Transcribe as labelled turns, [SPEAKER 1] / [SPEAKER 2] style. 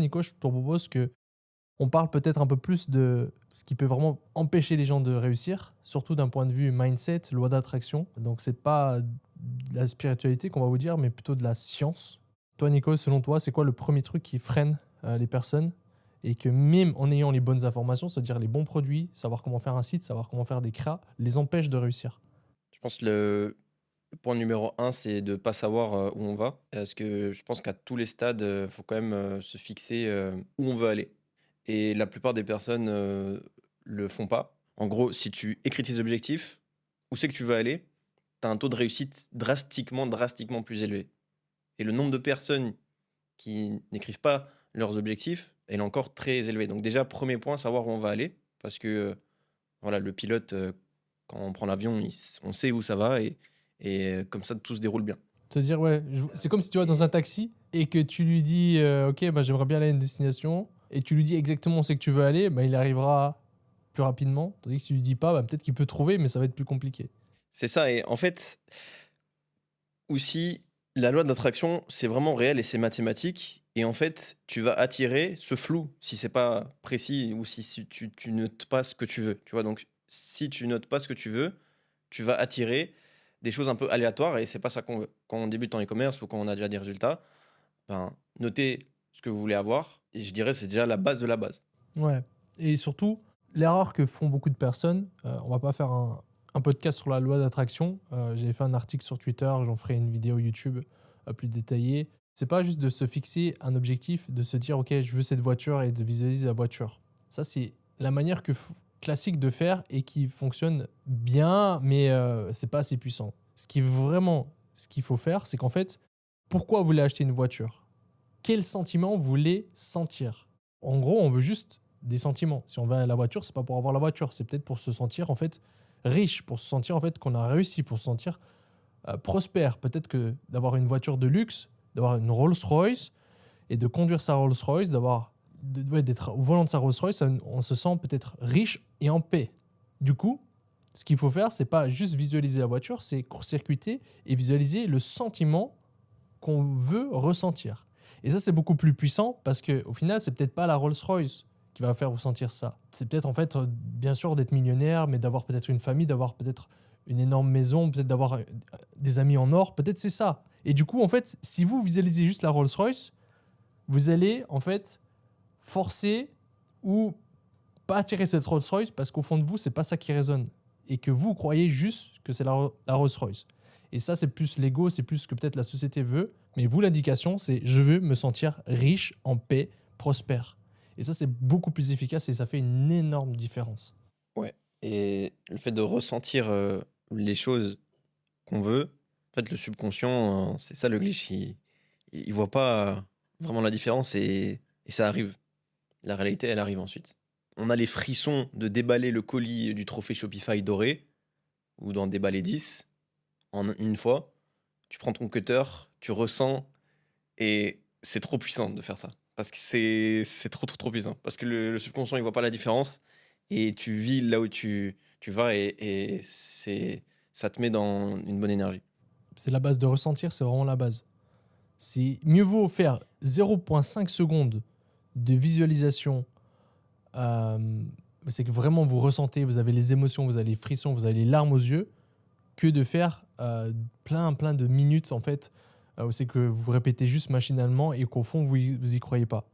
[SPEAKER 1] Nico, je te propose que on parle peut-être un peu plus de ce qui peut vraiment empêcher les gens de réussir, surtout d'un point de vue mindset, loi d'attraction. Donc c'est pas de la spiritualité qu'on va vous dire, mais plutôt de la science. Toi, Nico, selon toi, c'est quoi le premier truc qui freine les personnes et que même en ayant les bonnes informations, c'est-à-dire les bons produits, savoir comment faire un site, savoir comment faire des créas, les empêche de réussir?
[SPEAKER 2] Je pense que le point numéro un, c'est de pas savoir, où on va. Parce que je pense qu'à tous les stades, faut quand même, se fixer, où on veut aller. Et la plupart des personnes, le font pas. En gros, si tu écris tes objectifs, où c'est que tu veux aller, tu as un taux de réussite drastiquement plus élevé. Et le nombre de personnes qui n'écrivent pas leurs objectifs, elle est encore très élevé. Donc déjà, premier point, savoir où on va aller. Parce que, voilà, le pilote, quand on prend l'avion, on sait où ça va et comme ça, tout se déroule bien.
[SPEAKER 1] C'est-à-dire, ouais, c'est comme si tu vas dans un taxi et que tu lui dis, ok, bah, j'aimerais bien aller à une destination, et tu lui dis exactement où c'est que tu veux aller, bah, il arrivera plus rapidement. Tandis que si tu lui dis pas, bah, peut-être qu'il peut trouver, mais ça va être plus compliqué.
[SPEAKER 2] C'est ça et en fait, aussi, la loi de l'attraction, c'est vraiment réel et c'est mathématique et en fait, tu vas attirer ce flou si c'est pas précis ou si tu notes pas ce que tu veux, tu vois? Donc si tu notes pas ce que tu vas attirer des choses un peu aléatoires et c'est pas ça qu'on veut. Quand on débute en e-commerce ou quand on a déjà des résultats, ben, notez ce que vous voulez avoir et je dirais c'est déjà la base de la base.
[SPEAKER 1] Ouais. Et surtout, l'erreur que font beaucoup de personnes, on va pas faire un podcast sur la loi d'attraction. J'avais fait un article sur Twitter, j'en ferai une vidéo YouTube plus détaillée. C'est pas juste de se fixer un objectif, de se dire ok, je veux cette voiture et de visualiser la voiture. Ça, c'est la manière classique de faire et qui fonctionne bien, mais c'est pas assez puissant. Ce qui est vraiment ce qu'il faut faire, c'est qu'en fait, pourquoi vous voulez acheter une voiture? Quel sentiment vous voulez sentir? En gros, on veut juste des sentiments. Si on va à la voiture, c'est pas pour avoir la voiture, c'est peut-être pour se sentir en fait riche, pour se sentir en fait qu'on a réussi, pour se sentir prospère. Peut-être que d'avoir une voiture de luxe, d'avoir une Rolls-Royce et de conduire sa Rolls-Royce, ouais, d'être au volant de sa Rolls-Royce, on se sent peut-être riche et en paix. Du coup, ce qu'il faut faire, c'est pas juste visualiser la voiture, c'est court-circuiter et visualiser le sentiment qu'on veut ressentir. Et ça, c'est beaucoup plus puissant parce que au final, c'est peut-être pas la Rolls-Royce qui va faire ressentir ça. C'est peut-être en fait, bien sûr, d'être millionnaire, mais d'avoir peut-être une famille, d'avoir peut-être une énorme maison, peut-être d'avoir des amis en or, peut-être c'est ça. Et du coup, en fait, si vous visualisez juste la Rolls-Royce, vous allez en fait forcer ou pas attirer cette Rolls-Royce parce qu'au fond de vous, c'est pas ça qui résonne. Et que vous croyez juste que c'est la Rolls-Royce. Et ça, c'est plus l'ego, c'est plus ce que peut-être la société veut. Mais vous, l'indication, c'est je veux me sentir riche, en paix, prospère. Et ça, c'est beaucoup plus efficace et ça fait une énorme différence.
[SPEAKER 2] Ouais et le fait de ressentir, les choses qu'on veut, en fait, le subconscient, c'est ça le glitch, il voit pas vraiment la différence et ça arrive. La réalité, elle arrive ensuite. On a les frissons de déballer le colis du trophée Shopify doré ou d'en déballer 10 en une fois. Tu prends ton cutter, tu ressens et c'est trop puissant de faire ça. Parce que c'est trop puissant. Parce que le subconscient, il voit pas la différence et tu vis là où tu vas et ça te met dans une bonne énergie.
[SPEAKER 1] C'est la base de ressentir, c'est vraiment la base. C'est mieux vaut faire 0,5 secondes de visualisation. C'est que vraiment vous ressentez, vous avez les émotions, vous avez les frissons, vous avez les larmes aux yeux, que de faire plein de minutes en fait, où c'est que vous répétez juste machinalement et qu'au fond vous y croyez pas.